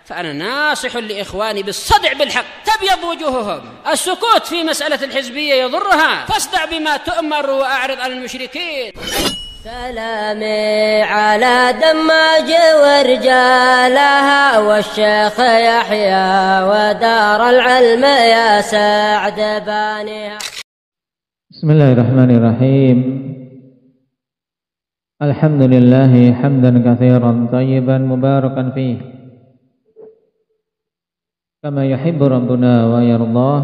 فأنا ناصح لإخواني بالصدع بالحق، تبيض وجوههم. السكوت في مسألة الحزبية يضرها، فاصدع بما تؤمر وأعرض عن المشركين. سلامي على دماج ورجالها والشيخ يحيى ودار العلم يا سعد بانيها. بسم الله الرحمن الرحيم. الحمد لله حمدا كثيرا طيبا مباركا فيه كما يحب ربنا ويرضاه.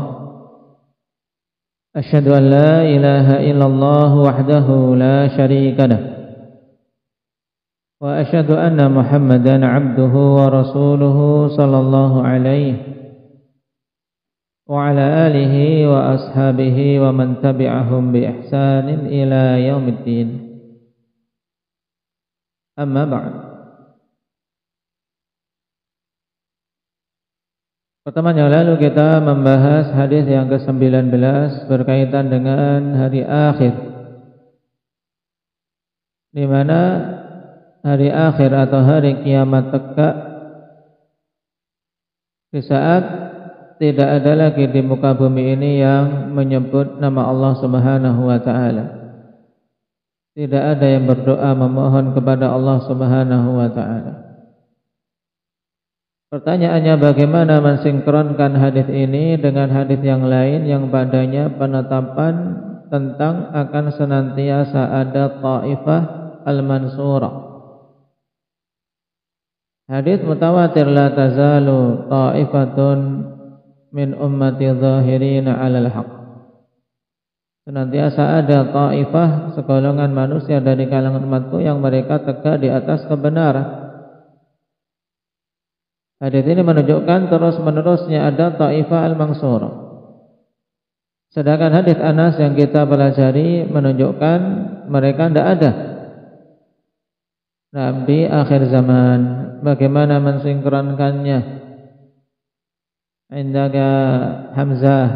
أشهد أن لا إله إلا الله وحده لا شريك له، وأشهد أن محمدا عبده ورسوله صلى الله عليه وعلى آله وأصحابه ومن تبعهم بإحسان إلى يوم الدين. أما بعد. Pertemuan yang lalu kita membahas hadis yang ke-19 berkaitan dengan hari akhir, di mana hari akhir atau hari kiamat tegak di saat tidak ada lagi di muka bumi ini yang menyebut nama Allah Subhanahu wa taala. Tidak ada yang berdoa memohon kepada Allah Subhanahu wa taala. Pertanyaannya, bagaimana mensinkronkan hadis ini dengan hadis yang lain yang padanya penetapan tentang akan senantiasa ada Taifah al-Mansurah. Hadis mutawatir, la tazalu ta'ifatun min ummati zahirina 'alal haq. Senantiasa ada taifah, segolongan manusia dari kalangan umatku yang mereka tegak di atas kebenaran. Hadis ini menunjukkan terus-menerusnya ada Taifah al-Mansurah. Sedangkan hadis Anas yang kita pelajari menunjukkan mereka tidak ada di akhir zaman. Bagaimana mensinkronkannya? Indaka Hamzah.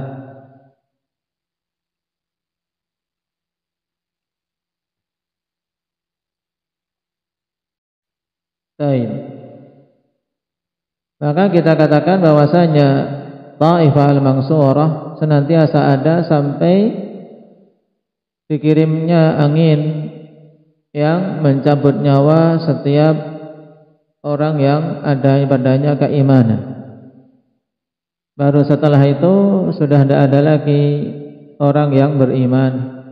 Baik. Maka kita katakan bahwasanya Taifah al-Mansurah senantiasa ada sampai dikirimnya angin yang mencabut nyawa setiap orang yang ada padanya keimanan. Baru setelah itu sudah tidak ada lagi orang yang beriman.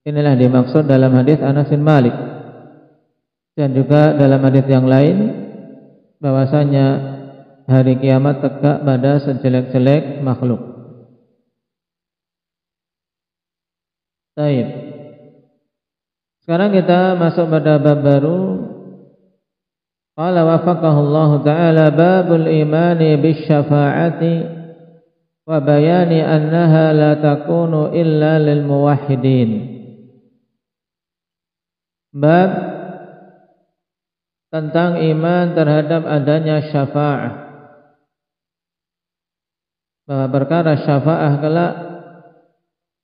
Inilah dimaksud dalam hadis Anas bin Malik, dan juga dalam hadis yang lain bahwasanya hari kiamat tegak pada sejelek-jelek makhluk. Baik. Sekarang kita masuk pada bab baru. Qala wafaqahu Allah Ta'ala babul imani bisyafa'ati wa bayani annaha la takunu illa lil muwahhidin. Bab tentang iman terhadap adanya syafa'ah, bahwa perkara syafa'ah kelak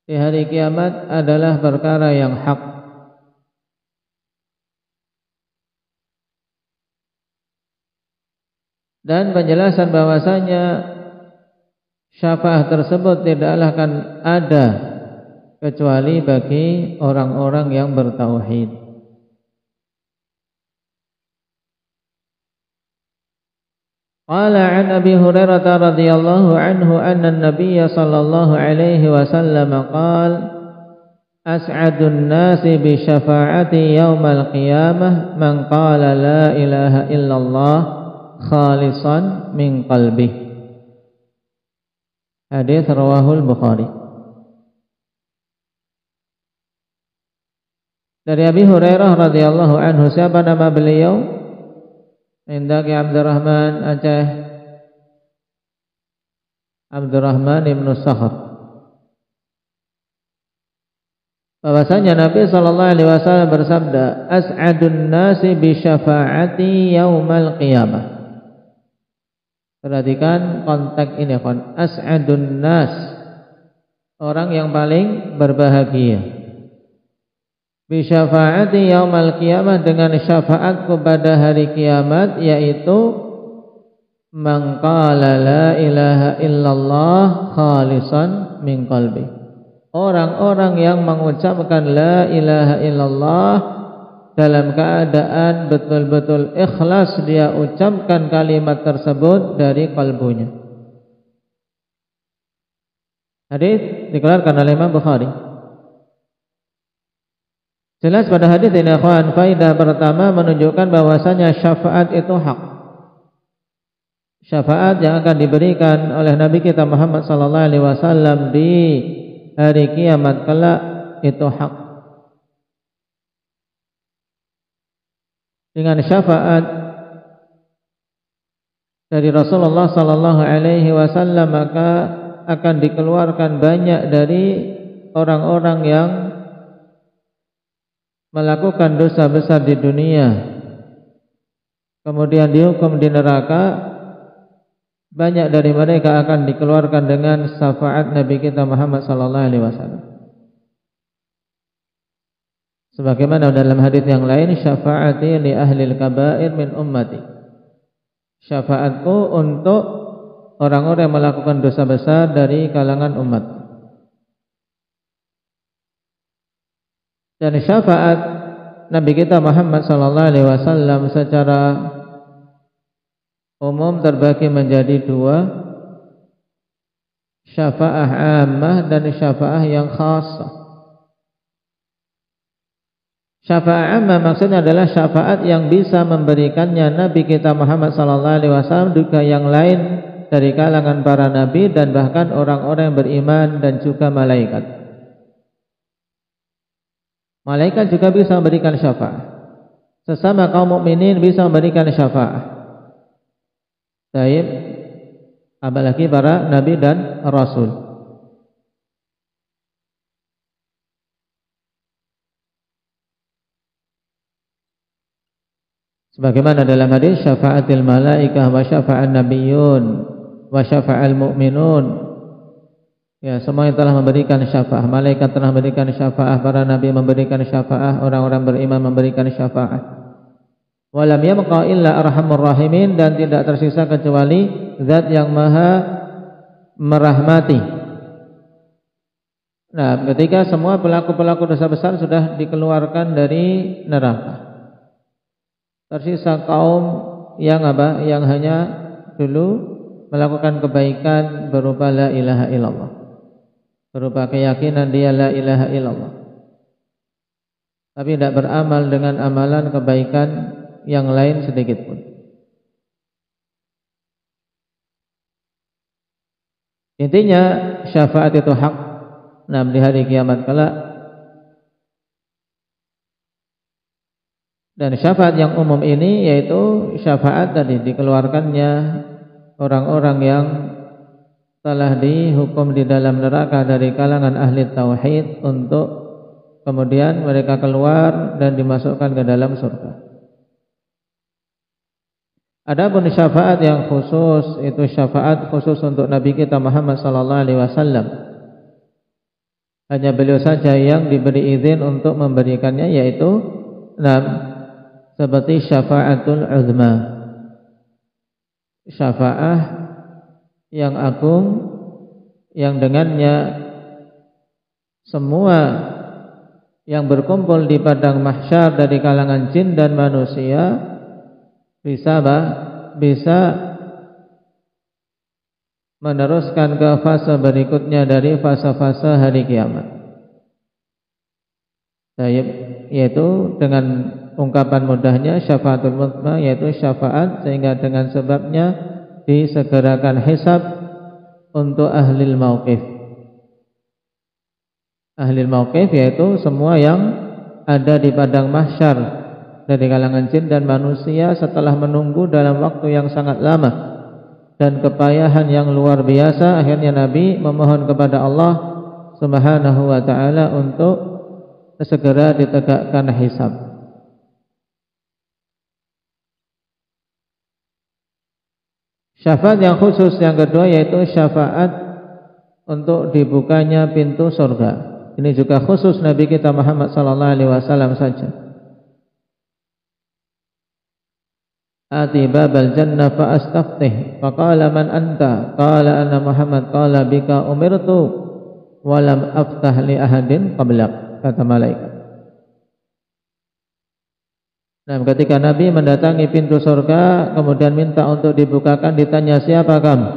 di hari kiamat adalah perkara yang hak. Dan penjelasan bahwasanya syafa'ah tersebut tidaklah akan ada kecuali bagi orang-orang yang bertauhid. قال عن أبي هريرة رضي الله عنه أن النبي صلى الله عليه وسلم قال أسعد الناس بشفاعتي يوم القيامة من قال لا إله إلا الله خالصا من قلبه. Hadis rawahul Bukhari. Dari Abi Hurairah radhiyallahu anhu, siapa nama beliau? Indaki Abdurrahman Aceh, Abdurrahman ibn Sakhr. Bahwasanya Nabi SAW bersabda, As'adun nasi bi syafaati yaumal qiyamah. Perhatikan konteks ini, As'adun nas, orang yang paling berbahagia. Bisyafaati yaumal qiyamah, dengan syafaatku pada hari kiamat, yaitu man qala la ilaha illallah khalisan min qalbi. Orang-orang yang mengucapkan la ilaha illallah dalam keadaan betul-betul ikhlas dia ucapkan kalimat tersebut dari kalbunya. Hadis dikeluarkan oleh Imam Bukhari. Jelas pada hadis ini ikhwan, faedah pertama menunjukkan bahwasanya syafaat itu hak. Syafaat yang akan diberikan oleh Nabi kita Muhammad sallallahu alaihi wasallam di hari kiamat kelak itu hak. Dengan syafaat dari Rasulullah sallallahu alaihi wasallam maka akan dikeluarkan banyak dari orang-orang yang melakukan dosa besar di dunia kemudian dihukum di neraka. Banyak dari mereka akan dikeluarkan dengan syafaat Nabi kita Muhammad sallallahu alaihi wasallam. Sebagaimana dalam hadis yang lain, syafaati li ahlil kabair min ummati. Syafaatku untuk orang-orang yang melakukan dosa besar dari kalangan umat. Dan syafaat Nabi kita Muhammad sallallahu alaihi wasallam secara umum terbagi menjadi dua, syafaah ammah dan syafaah yang khassah. Syafaat ammah maksudnya adalah syafaat yang bisa memberikannya Nabi kita Muhammad sallallahu alaihi wasallam juga yang lain dari kalangan para nabi dan bahkan orang-orang yang beriman dan juga malaikat. Malaikat juga bisa memberikan syafaat. Sesama kaum mukminin bisa memberikan syafaat. Baik, apalagi para nabi dan rasul. Sebagaimana dalam hadis syafa'atil malaikah wa syafa'an nabiyyun wa syafa'al mu'minun. Ya, semua yang telah memberikan syafaat, malaikat telah memberikan syafaat, para nabi memberikan syafaat, orang-orang beriman memberikan syafaat. Wa lam yabqa illa arhamur rahimin, dan tidak tersisa kecuali zat yang maha merahmati. Nah, ketika semua pelaku-pelaku dosa besar sudah dikeluarkan dari neraka, tersisa kaum yang apa? Yang hanya dulu melakukan kebaikan berupa la ilaha illallah, berupa keyakinan dia la ilaha illallah, tapi tidak beramal dengan amalan kebaikan yang lain sedikit pun. Intinya syafaat itu hak. Nah, di hari kiamat kelak. Dan syafaat yang umum ini yaitu syafaat tadi dikeluarkannya orang-orang yang telah dihukum di dalam neraka dari kalangan ahli tauhid untuk kemudian mereka keluar dan dimasukkan ke dalam surga. Adapun syafaat yang khusus itu syafaat khusus untuk Nabi kita Muhammad sallallahu alaihi wasallam. Hanya beliau saja yang diberi izin untuk memberikannya, yaitu seperti syafaatul uzma, syafaat yang agung yang dengannya semua yang berkumpul di padang mahsyar dari kalangan jin dan manusia bisa meneruskan ke fase berikutnya dari fase-fase hari kiamat, yaitu dengan ungkapan mudahnya syafaatul uzma, yaitu syafaat sehingga dengan sebabnya disegerakan hisab untuk ahlil mauqif. Ahlil mauqif yaitu semua yang ada di padang mahsyar dari kalangan jin dan manusia setelah menunggu dalam waktu yang sangat lama dan kepayahan yang luar biasa. Akhirnya Nabi memohon kepada Allah Subhanahu wa ta'ala untuk segera ditegakkan hisab. Syafaat yang khusus yang kedua yaitu syafaat untuk dibukanya pintu surga. Ini juga khusus Nabi kita Muhammad sallallahu alaihi wasallam saja. ati babal jannah fa astaftih. Faqala man anta? Qala ana Muhammad. Qala bika umirtu wa lam aftah li ahadin qablak, kata malaikat. Nah, ketika Nabi mendatangi pintu surga kemudian minta untuk dibukakan, ditanya siapa kamu?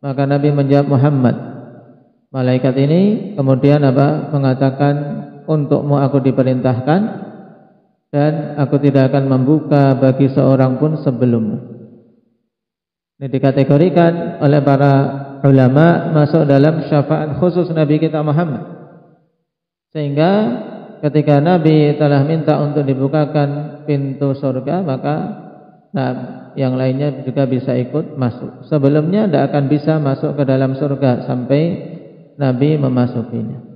Maka Nabi menjawab Muhammad. Malaikat ini kemudian mengatakan, untukmu aku diperintahkan dan aku tidak akan membuka bagi seorang pun sebelummu. Ini dikategorikan oleh para ulama masuk dalam syafaat khusus Nabi kita Muhammad. Sehingga ketika Nabi telah minta untuk dibukakan pintu surga, maka yang lainnya juga bisa ikut masuk. Sebelumnya tidak akan bisa masuk ke dalam surga sampai Nabi memasukinya.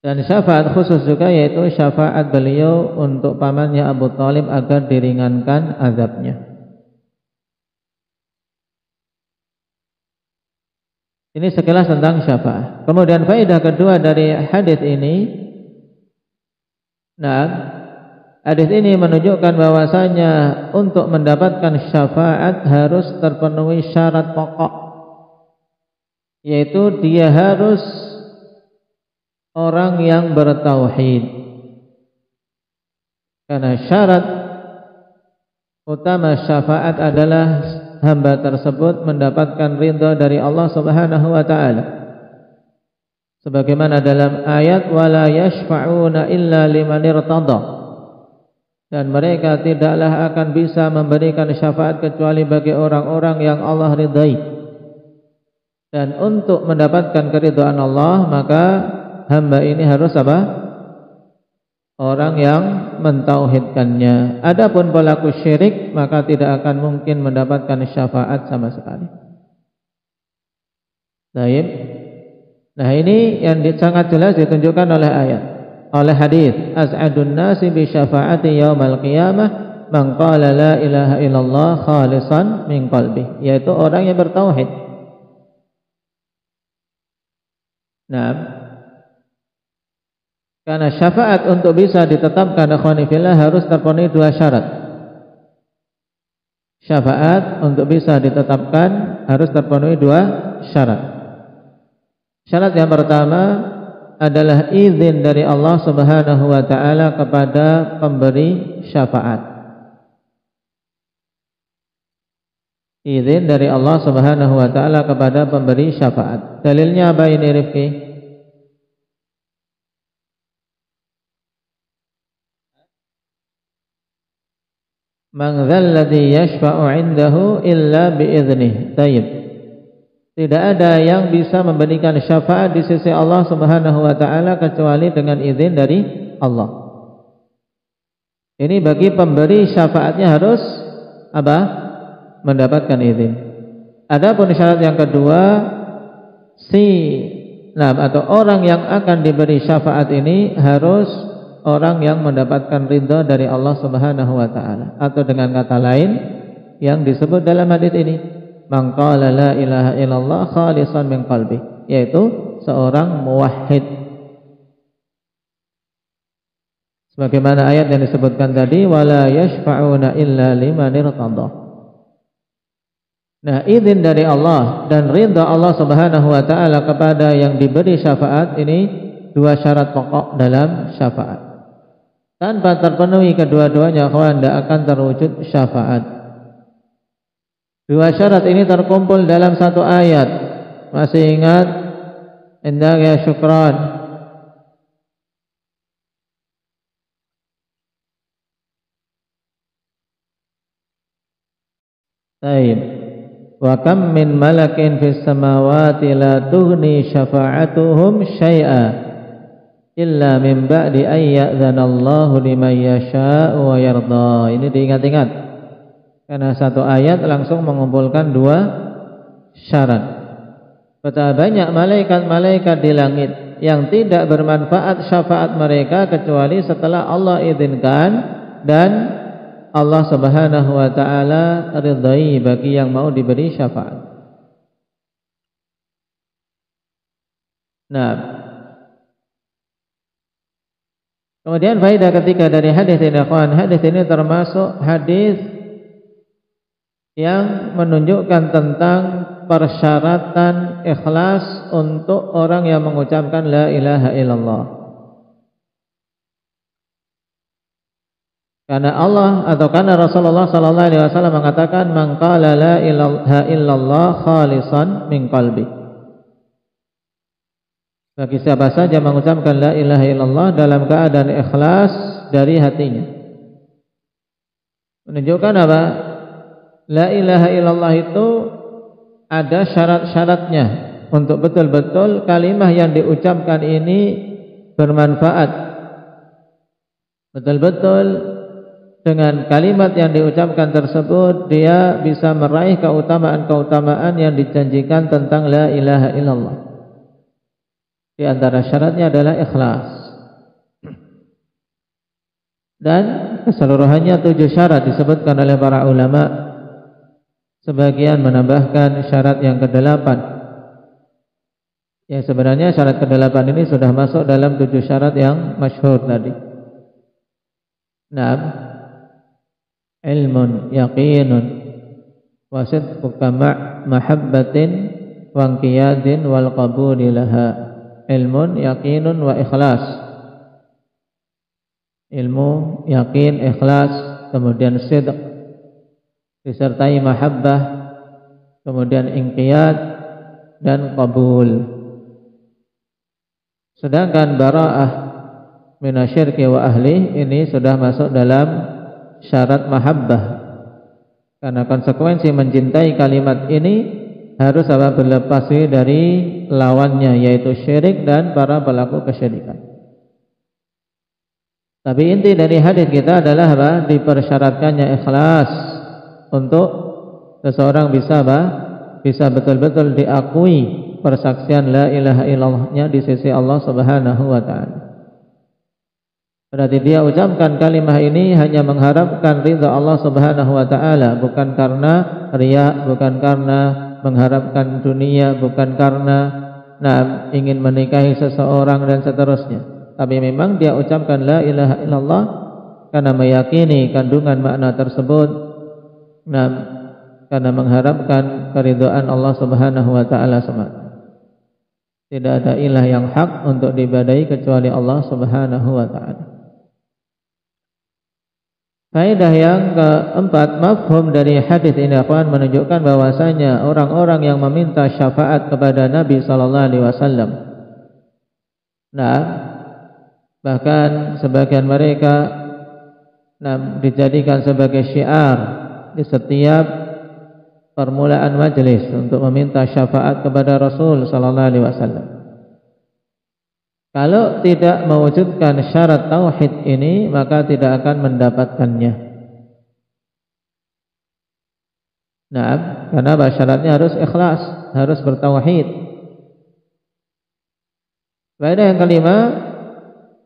Dan syafaat khusus juga yaitu syafaat beliau untuk pamannya Abu Thalib agar diringankan azabnya. Ini sekilas tentang syafaat. Kemudian faedah kedua dari hadis ini, hadis ini menunjukkan bahwasanya untuk mendapatkan syafaat harus terpenuhi syarat pokok, yaitu dia harus orang yang bertauhid. Karena syarat utama syafaat adalah hamba tersebut mendapatkan ridha dari Allah Subhanahu wa taala. Sebagaimana dalam ayat wala yashfa'una illa liman irtada. Dan mereka tidaklah akan bisa memberikan syafaat kecuali bagi orang-orang yang Allah ridai. Dan untuk mendapatkan keridhaan Allah, maka hamba ini harus orang yang mentauhidkannya. Adapun pelaku syirik maka tidak akan mungkin mendapatkan syafaat sama sekali. Baik. Nah, ini yang sangat jelas ditunjukkan oleh ayat, oleh hadis. As'adun nasi bi syafaati yaumal qiyamah man qala la ilaha illallah khalisan min qalbi, yaitu orang yang bertauhid. Nah, karena syafaat untuk bisa ditetapkan akhwani fillah harus terpenuhi dua syarat. Syafaat untuk bisa ditetapkan harus terpenuhi dua syarat. Syarat yang pertama adalah izin dari Allah Subhanahu wa taala kepada pemberi syafaat. Izin dari Allah Subhanahu wa taala kepada pemberi syafaat. Dalilnya apa ini, Rifki? Man dzalladzi yashfa'u 'indahu illa bi'idznih. Baik. Tidak ada yang bisa memberikan syafaat di sisi Allah Subhanahu wa taala kecuali dengan izin dari Allah. Ini bagi pemberi syafaatnya harus mendapatkan izin. Adapun syarat yang kedua, atau orang yang akan diberi syafaat ini harus orang yang mendapatkan ridha dari Allah Subhanahu wa taala, atau dengan kata lain yang disebut dalam hadis ini, man qala la ilaha illallah khalisan min qalbi, yaitu seorang muwahhid. Sebagaimana ayat yang disebutkan tadi, wala yashfa'una illa liman irtada. Nah, izin dari Allah dan ridha Allah Subhanahu wa taala kepada yang diberi syafaat ini dua syarat pokok dalam syafaat. Tanpa terpenuhi kedua-duanya, kawan, tidak akan terwujud syafaat. Dua syarat ini terkumpul dalam satu ayat. Masih ingat? Indah ya, syukran. Baik. Wa kam min malakin fis samawati la tughni syafa'atuhum syai'a illa min ba'di ay ya'dzanallahu liman yasha'u wa yarda. Ini diingat-ingat, karena satu ayat langsung mengumpulkan dua syarat. Betapa banyak malaikat-malaikat di langit yang tidak bermanfaat syafaat mereka kecuali setelah Allah izinkan dan Allah Subhanahu wa taala ridai bagi yang mau diberi syafaat. Nah, Kemudian faedah ketiga dari hadis ini, hadis ini termasuk hadis yang menunjukkan tentang persyaratan ikhlas untuk orang yang mengucapkan la ilaha illallah. Karena Allah atau karena Rasulullah sallallahu alaihi wasallam mengatakan man qala la ilaha illallah khalisan min qalbi. Bagi siapa saja mengucapkan la ilaha illallah dalam keadaan ikhlas dari hatinya. Menunjukkan apa? La ilaha illallah itu ada syarat-syaratnya untuk betul-betul kalimah yang diucapkan ini bermanfaat. Betul-betul dengan kalimat yang diucapkan tersebut dia bisa meraih keutamaan-keutamaan yang dijanjikan tentang la ilaha illallah. Di antara syaratnya adalah ikhlas. Dan keseluruhannya 7 syarat disebutkan oleh para ulama. Sebagian menambahkan syarat yang ke-8. Ya, sebenarnya syarat ke-8 ini sudah masuk dalam 7 syarat yang masyhur tadi. Naam, ilmun yaqinun wa sidquka mahabbatin wa inqiyadin wal qabuli laha. Ilmun yaqinun wa ikhlas. Ilmu, yakin, ikhlas, kemudian sidq, disertai mahabbah, kemudian inqiyad dan qabul. Sedangkan bara'ah minasyirki wa ahli ini sudah masuk dalam syarat mahabbah. Karena konsekuensi mencintai kalimat ini harus berlepas dari lawannya, yaitu syirik dan para pelaku kesyirikan. Tapi inti dari hadis kita adalah dipersyaratkannya ikhlas untuk seseorang bisa betul-betul diakui persaksian la ilaha illallahnya di sisi Allah Subhanahu wa taala. Berarti dia ucapkan kalimah ini hanya mengharapkan ridha Allah Subhanahu wa taala, bukan karena riya, bukan karena mengharapkan dunia, bukan karena ingin menikahi seseorang dan seterusnya. Tapi memang dia ucapkan la ilaha illallah karena meyakini kandungan makna tersebut, karena mengharapkan keridhaan Allah Subhanahu wa taala semata. Tidak ada ilah yang hak untuk diibadahi kecuali Allah Subhanahu wa taala. Faedah yang keempat, mafhum dari hadis ini menunjukkan bahwasanya orang-orang yang meminta syafaat kepada Nabi sallallahu alaihi wasallam, bahkan sebagian mereka dijadikan sebagai syiar di setiap permulaan majelis untuk meminta syafaat kepada Rasul sallallahu alaihi wasallam. Kalau tidak mewujudkan syarat tauhid ini, maka tidak akan mendapatkannya. Karena syaratnya harus ikhlas, harus bertauhid. Faedah yang kelima,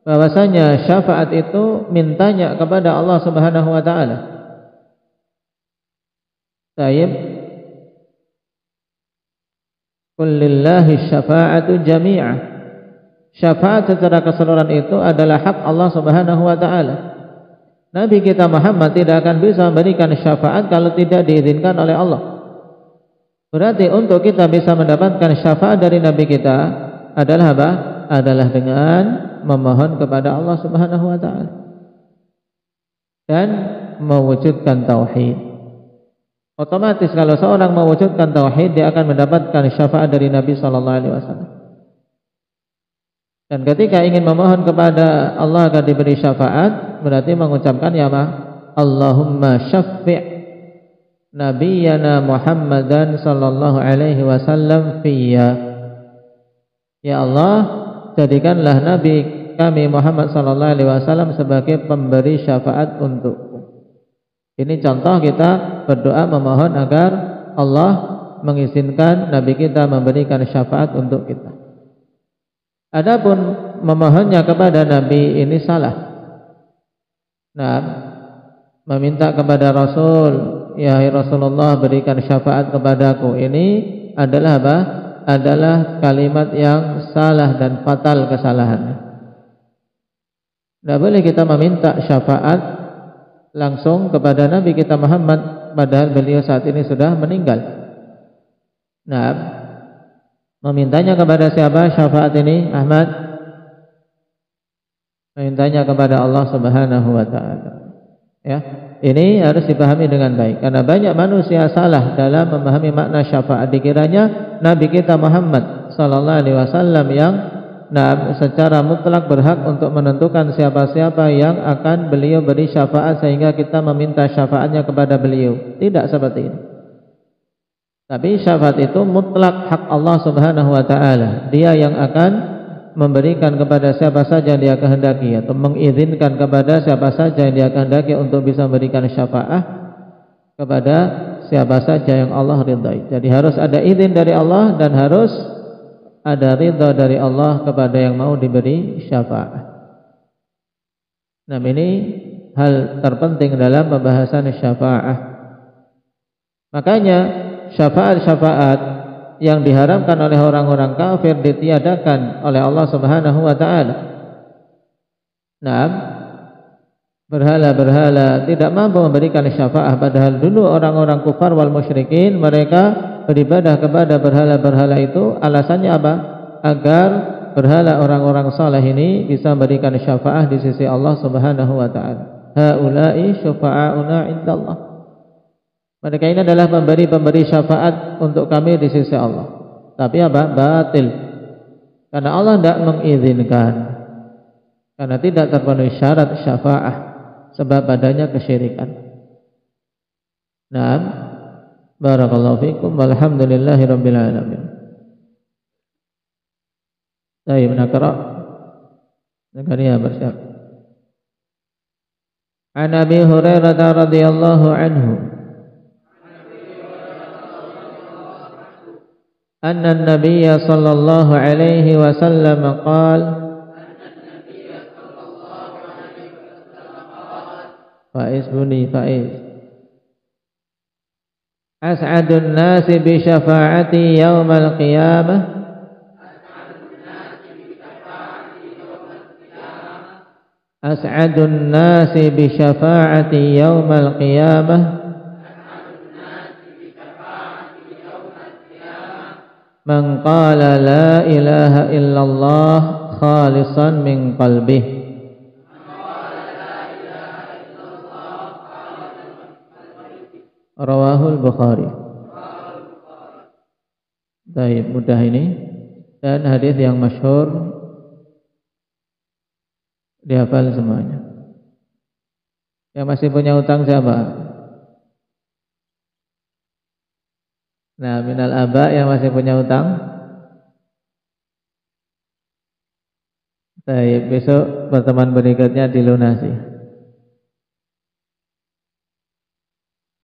bahwasanya syafaat itu mintanya kepada Allah Subhanahu wa taala. Tayyib, qul lillahi syafa'atu jami'ah. Syafaat secara keseluruhan itu adalah hak Allah Subhanahu wa taala. Nabi kita Muhammad tidak akan bisa memberikan syafaat kalau tidak diizinkan oleh Allah. Berarti untuk kita bisa mendapatkan syafaat dari Nabi kita adalah apa? Adalah dengan memohon kepada Allah Subhanahu wa taala dan mewujudkan tauhid. Otomatis kalau seorang mewujudkan tauhid, dia akan mendapatkan syafaat dari Nabi sallallahu alaihi wasallam. Dan ketika ingin memohon kepada Allah agar diberi syafaat, berarti mengucapkan ya apa? Allahumma syaffi' nabiyyana Muhammadan sallallahu alaihi wasallam fiyya. Ya Allah, jadikanlah nabi kami Muhammad sallallahu alaihi wasallam sebagai pemberi syafaat untukku. Ini contoh kita berdoa memohon agar Allah mengizinkan nabi kita memberikan syafaat untuk kita. Adapun memohonnya kepada Nabi ini salah. Meminta kepada Rasul, ya Rasulullah berikan syafaat kepadaku, ini adalah apa? Adalah kalimat yang salah dan fatal kesalahannya. Tidak boleh kita meminta syafaat langsung kepada Nabi kita Muhammad, padahal beliau saat ini sudah meninggal. Nah, memintanya kepada siapa syafaat ini, Ahmad? Memintanya kepada Allah Subhanahu wa taala. Ya, ini harus dipahami dengan baik karena banyak manusia salah dalam memahami makna syafaat. Dikiranya Nabi kita Muhammad sallallahu alaihi wasallam yang secara mutlak berhak untuk menentukan siapa-siapa yang akan beliau beri syafaat sehingga kita meminta syafaatnya kepada beliau. Tidak seperti ini. Tapi syafaat itu mutlak hak Allah Subhanahu wa taala. Dia yang akan memberikan kepada siapa saja yang dia kehendaki atau mengizinkan kepada siapa saja yang dia kehendaki untuk bisa memberikan syafaat kepada siapa saja yang Allah ridhai. Jadi harus ada izin dari Allah dan harus ada ridha dari Allah kepada yang mau diberi syafaat. Nah, ini hal terpenting dalam pembahasan syafaat. Makanya syafaat-syafaat yang diharamkan oleh orang-orang kafir ditiadakan oleh Allah Subhanahu wa taala. Nah, berhala-berhala tidak mampu memberikan syafaat, padahal dulu orang-orang kufar wal musyrikin mereka beribadah kepada berhala-berhala itu. Alasannya apa? Agar berhala orang-orang saleh ini bisa memberikan syafaat di sisi Allah Subhanahu wa taala. Haula'i syufa'auna indallah. Mereka ini adalah pemberi syafaat untuk kami di sisi Allah. Tapi apa? Batil. Karena Allah tidak mengizinkan. Karena tidak terpenuhi syarat syafaat sebab adanya kesyirikan. Naam. Barakallahu fikum walhamdulillahi rabbil alamin. Baik, nakra. Nakariya bersiap. An Abi Hurairah radhiyallahu anhu anna an-nabiy sallallahu alaihi wasallam qala Faiz buni Faiz As'adun nasi bi syafa'ati yaumal qiyamah As'adun nasi bi syafa'ati yaumal qiyamah Man qala la ilaha illallah khalisan min qalbih Rawahul Bukhari. Baik, mudah ini dan hadis yang masyhur dihafal semuanya. Yang masih punya utang siapa? Nah, minal aba yang masih punya utang. Baik, besok pertemuan berikutnya dilunasi.